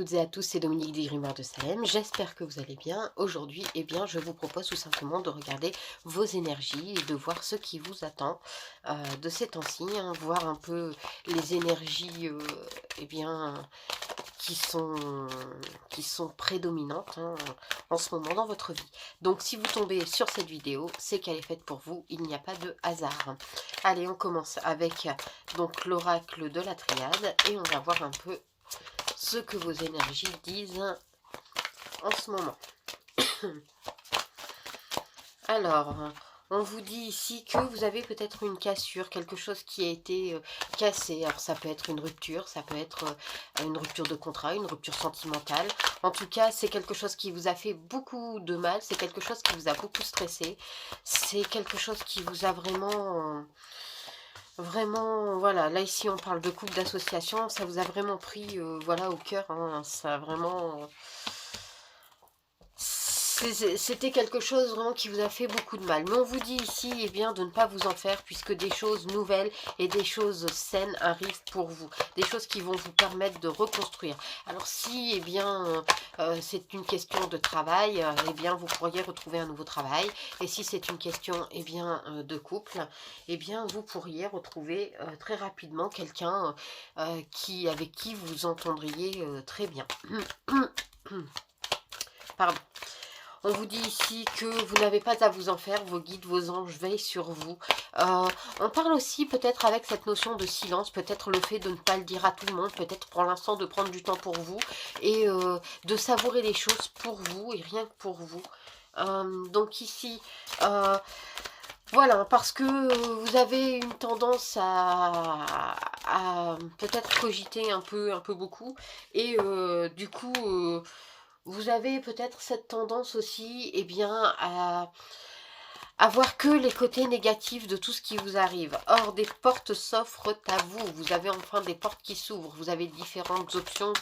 toutes et à tous, c'est Dominique des Grimoires de Salem. J'espère que vous allez bien. Aujourd'hui, eh bien, je vous propose tout simplement de regarder vos énergies et de voir ce qui vous attend de ces temps-ci, hein, voir un peu les énergies eh bien, qui sont, qui sont prédominantes hein, en ce moment dans votre vie. Donc, si vous tombez sur cette vidéo, c'est qu'elle est faite pour vous. Il n'y a pas de hasard. Allez, on commence avec donc l'oracle de la triade et on va voir un peu ce que vos énergies disent en ce moment. Alors, on vous dit ici que vous avez peut-être une cassure, quelque chose qui a été cassé. Alors, ça peut être une rupture, ça peut être une rupture de contrat, une rupture sentimentale. En tout cas, c'est quelque chose qui vous a fait beaucoup de mal, c'est quelque chose qui vous a beaucoup stressé. C'est quelque chose qui vous a vraiment... Vraiment, voilà, là ici on parle de couple d'association, ça vous a vraiment pris voilà, au cœur, hein, ça a vraiment... C'était quelque chose vraiment qui vous a fait beaucoup de mal. Mais on vous dit ici eh bien, de ne pas vous en faire puisque des choses nouvelles et des choses saines arrivent pour vous. Des choses qui vont vous permettre de reconstruire. Alors si eh bien, c'est une question de travail, eh bien, vous pourriez retrouver un nouveau travail. Et si c'est une question eh bien, de couple, eh bien, vous pourriez retrouver très rapidement quelqu'un avec qui vous entendriez très bien. Pardon. On vous dit ici que vous n'avez pas à vous en faire, vos guides, vos anges veillent sur vous. On parle aussi peut-être avec cette notion de silence, peut-être le fait de ne pas le dire à tout le monde, peut-être pour l'instant de prendre du temps pour vous et de savourer les choses pour vous et rien que pour vous. Donc ici, voilà, parce que vous avez une tendance à peut-être cogiter un peu beaucoup et du coup... vous avez peut-être cette tendance aussi eh bien, à voir que les côtés négatifs de tout ce qui vous arrive. Or, des portes s'offrent à vous. Vous avez enfin des portes qui s'ouvrent. Vous avez différentes options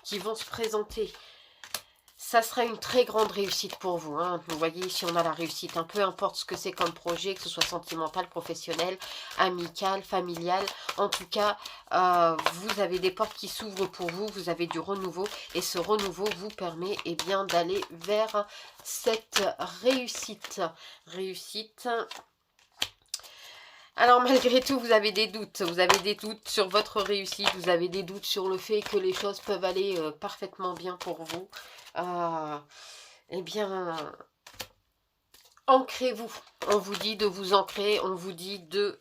qui vont se présenter. Ça sera une très grande réussite pour vous. Hein. Vous voyez, ici, on a la réussite. Peu importe ce que c'est comme projet, que ce soit sentimental, professionnel, amical, familial. En tout cas, vous avez des portes qui s'ouvrent pour vous. Vous avez du renouveau. Et ce renouveau vous permet eh bien, d'aller vers cette réussite. Alors malgré tout, vous avez des doutes. Vous avez des doutes sur votre réussite. Vous avez des doutes sur le fait que les choses peuvent aller parfaitement bien pour vous. Eh bien, ancrez-vous. On vous dit de vous ancrer. On vous dit de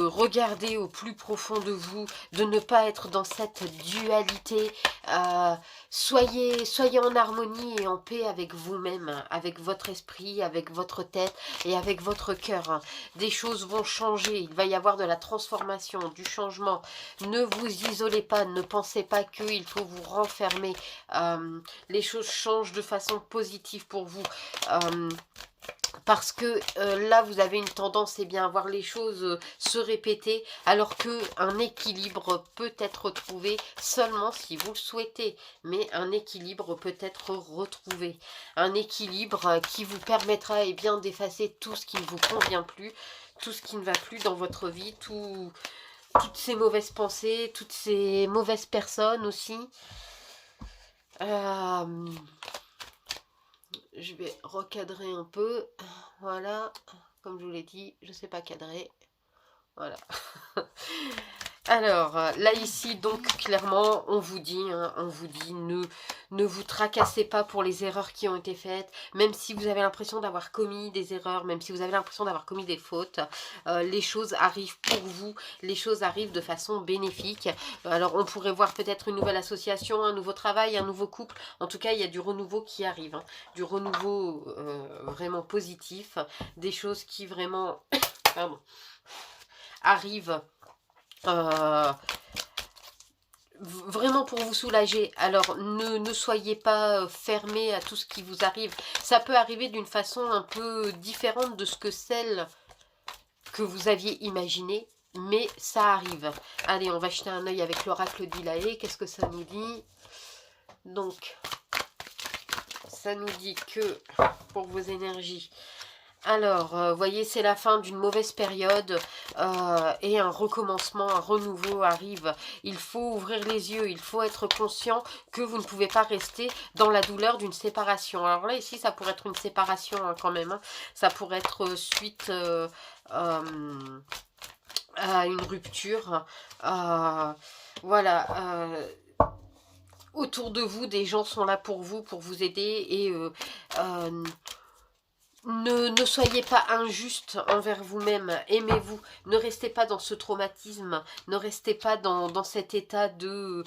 regarder au plus profond de vous, de ne pas être dans cette dualité. Soyez en harmonie et en paix avec vous-même, avec votre esprit, avec votre tête et avec votre cœur. Des choses vont changer, il va y avoir de la transformation, du changement. Ne vous isolez pas, ne pensez pas qu'il faut vous renfermer. Les choses changent de façon positive pour vous. Parce que là, vous avez une tendance eh bien, à voir les choses se répéter, alors qu'un équilibre peut être trouvé seulement si vous le souhaitez. Mais un équilibre peut être retrouvé. Un équilibre qui vous permettra eh bien, d'effacer tout ce qui ne vous convient plus, tout ce qui ne va plus dans votre vie, toutes ces mauvaises pensées, toutes ces mauvaises personnes aussi. Je vais recadrer un peu. Voilà. Comme je vous l'ai dit, je ne sais pas cadrer. Voilà. Alors, là ici, donc, clairement, on vous dit, ne vous tracassez pas pour les erreurs qui ont été faites, même si vous avez l'impression d'avoir commis des erreurs, même si vous avez l'impression d'avoir commis des fautes, les choses arrivent pour vous, les choses arrivent de façon bénéfique. Alors, on pourrait voir peut-être une nouvelle association, un nouveau travail, un nouveau couple. En tout cas, il y a du renouveau qui arrive, hein, du renouveau vraiment positif, des choses qui vraiment pardon, arrivent vraiment pour vous soulager. Alors ne soyez pas fermé à tout ce qui vous arrive. Ça peut arriver d'une façon un peu différente de ce que celle que vous aviez imaginée, mais ça arrive. Allez, on va jeter un œil avec l'oracle d'Ilaé. Qu'est-ce que ça nous dit? Donc, ça nous dit que pour vos énergies, Alors, voyez, c'est la fin d'une mauvaise période et un recommencement, un renouveau arrive. Il faut ouvrir les yeux, il faut être conscient que vous ne pouvez pas rester dans la douleur d'une séparation. Alors là, ici, ça pourrait être une séparation hein, quand même. Hein. Ça pourrait être suite à une rupture. Voilà. Autour de vous, des gens sont là pour vous aider et ne soyez pas injuste envers vous-même, aimez-vous, ne restez pas dans ce traumatisme, ne restez pas dans cet état de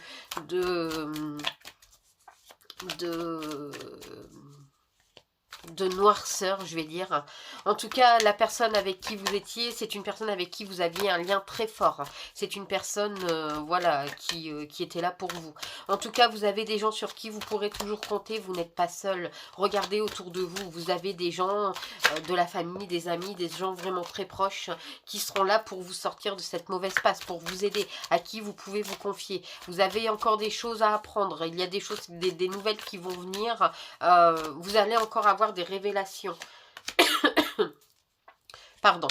noirceur, je vais dire. En tout cas, la personne avec qui vous étiez, c'est une personne avec qui vous aviez un lien très fort. C'est une personne, voilà, qui était là pour vous. En tout cas, vous avez des gens sur qui vous pourrez toujours compter. Vous n'êtes pas seul. Regardez autour de vous. Vous avez des gens de la famille, des amis, des gens vraiment très proches qui seront là pour vous sortir de cette mauvaise passe, pour vous aider, à qui vous pouvez vous confier. Vous avez encore des choses à apprendre. Il y a des choses, des nouvelles qui vont venir. Vous allez encore avoir des révélations. Pardon.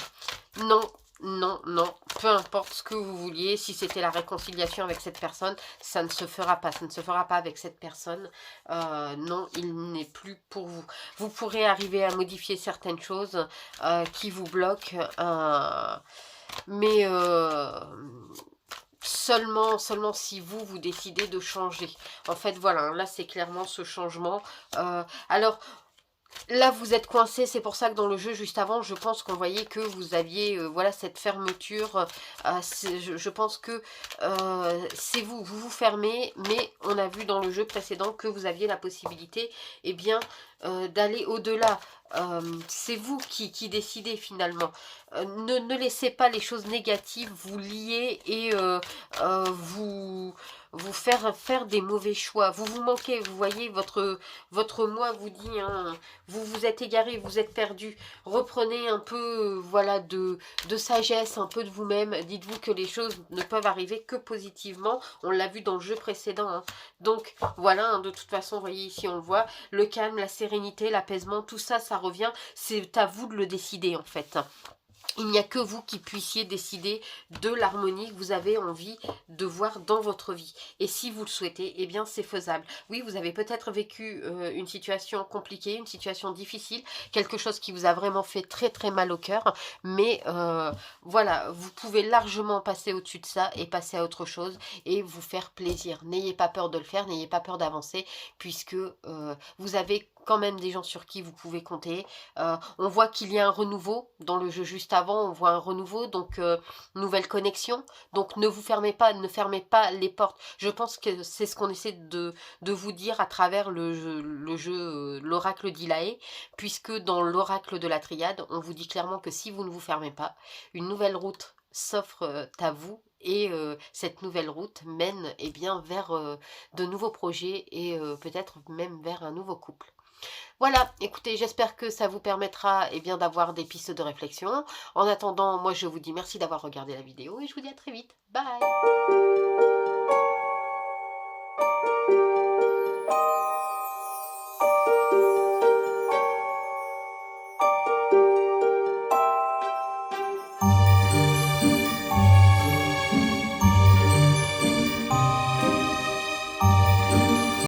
Non, non, non. Peu importe ce que vous vouliez, si c'était la réconciliation avec cette personne, ça ne se fera pas. Ça ne se fera pas avec cette personne. Non, il n'est plus pour vous. Vous pourrez arriver à modifier certaines choses qui vous bloquent. Mais seulement si vous décidez de changer. En fait, voilà, là, c'est clairement ce changement. Alors, là, vous êtes coincé, c'est pour ça que dans le jeu, juste avant, je pense qu'on voyait que vous aviez, voilà, cette fermeture. Je pense que c'est vous vous fermez, mais on a vu dans le jeu précédent que vous aviez la possibilité, eh bien, d'aller au-delà. C'est vous qui décidez finalement. Ne laissez pas les choses négatives vous lier et vous faire des mauvais choix. Vous vous manquez, vous voyez, votre moi vous dit, hein, vous vous êtes égaré, vous êtes perdu. Reprenez un peu voilà, de sagesse, un peu de vous-même. Dites-vous que les choses ne peuvent arriver que positivement. On l'a vu dans le jeu précédent. Hein. Donc voilà, hein, de toute façon, vous voyez ici, on le voit, le calme, la sérénité, l'apaisement, tout ça, ça revient. C'est à vous de le décider en fait. Il n'y a que vous qui puissiez décider de l'harmonie que vous avez envie de voir dans votre vie. Et si vous le souhaitez, eh bien c'est faisable. Oui, vous avez peut-être vécu une situation compliquée, une situation difficile, quelque chose qui vous a vraiment fait très très mal au cœur. Mais voilà, vous pouvez largement passer au-dessus de ça et passer à autre chose et vous faire plaisir. N'ayez pas peur de le faire, n'ayez pas peur d'avancer puisque vous avez quand même des gens sur qui vous pouvez compter. On voit qu'il y a un renouveau dans le jeu juste avant, on voit un renouveau, donc nouvelle connexion. Donc ne vous fermez pas, ne fermez pas les portes. Je pense que c'est ce qu'on essaie de vous dire à travers le jeu l'oracle d'Ilaé, puisque dans l'oracle de la triade, on vous dit clairement que si vous ne vous fermez pas, une nouvelle route s'offre à vous. Et cette nouvelle route mène eh bien, vers de nouveaux projets et peut-être même vers un nouveau couple. Voilà, écoutez, j'espère que ça vous permettra eh bien, d'avoir des pistes de réflexion. En attendant, moi je vous dis merci d'avoir regardé la vidéo et je vous dis à très vite. Bye!